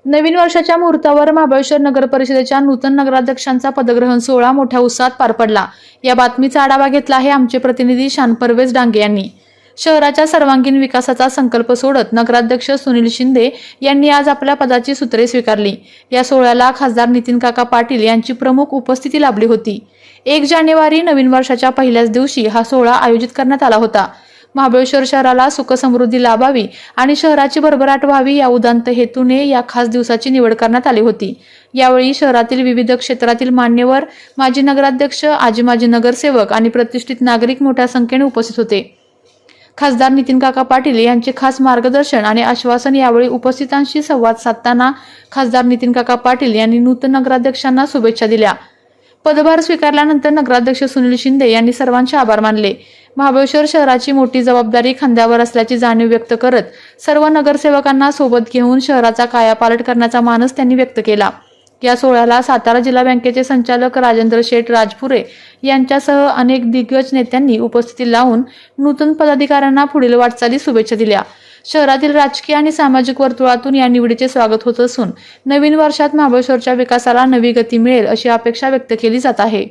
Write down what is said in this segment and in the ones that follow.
नवीन वर्षाच्या मुहूर्तावर महाबळेश्वर नगर परिषदेच्या नूतन नगराध्यक्षांचा पदग्रहण सोहळा मोठ्या उत्साहात पार पडला। या बातमीचा आढावा घेतला आहे आमचे प्रतिनिधी शानपरवेज डांगे यांनी। शहराच्या सर्वांगीण विकासाचा संकल्प सोडत नगराध्यक्ष सुनील शिंदे यांनी आज आपल्या पदाची सूत्रे स्वीकारली। या सोहळ्याला खासदार नितीन काका पाटील यांची प्रमुख उपस्थिती लाभली होती। 1 जानेवारी नवीन वर्षाच्या पहिल्याच दिवशी हा सोहळा आयोजित करण्यात आला होता। महाबळेश्वर शहराला सुख समृद्धी लाभावी आणि शहराची भरभराट व्हावी या उदात्त हेतूने या खास दिवसाची निवड करण्यात आली होती। यावेळी शहरातील विविध क्षेत्रातील मान्यवर, माजी नगराध्यक्ष, माजी नगरसेवक आणि प्रतिष्ठित नागरिक मोठ्या संख्येने उपस्थित होते। खासदार नितीन काका पाटील यांचे खास मार्गदर्शन आणि आश्वासन यावेळी उपस्थितांशी संवाद साधताना खासदार नितीन काका पाटील यांनी नूतन नगराध्यक्षांना शुभेच्छा दिल्या। पदभार स्वीकारल्यानंतर नगराध्यक्ष सुनील शिंदे यांनी सर्वांचे आभार मानले। महाबळेश्वर शहराची मोठी जबाबदारी खांद्यावर असल्याची जाणीव व्यक्त करत सर्व नगरसेवकांना सोबत घेऊन शहराचा कायापालट करण्याचा मानस त्यांनी व्यक्त केला। या सोहळ्याला सातारा जिल्हा बँकेचे संचालक राजेंद्र शेठ राजपुरे यांच्यासह अनेक दिग्गज नेत्यांनी उपस्थिती लावून नूतन पदाधिकाऱ्यांना पुढील वाटचालीस शुभेच्छा दिल्या। शहरातील राजकीय आणि सामाजिक वर्तुळातून या निवडीचे स्वागत होत असून नवीन वर्षात महाबळेश्वरच्या विकासाला नवी गती मिळेल अशी अपेक्षा व्यक्त केली जात आहे।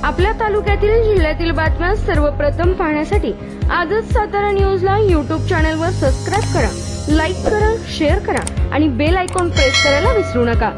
आपल्या तालुक्यातील जिल्ह्यातील बातम्या सर्वप्रथम पाहण्यासाठी आजच सातारा न्यूजला YouTube चॅनलवर सबस्क्राइब करा, लाईक करा, शेअर करा आणि बेल आयकॉन प्रेस करायला विसरू नका।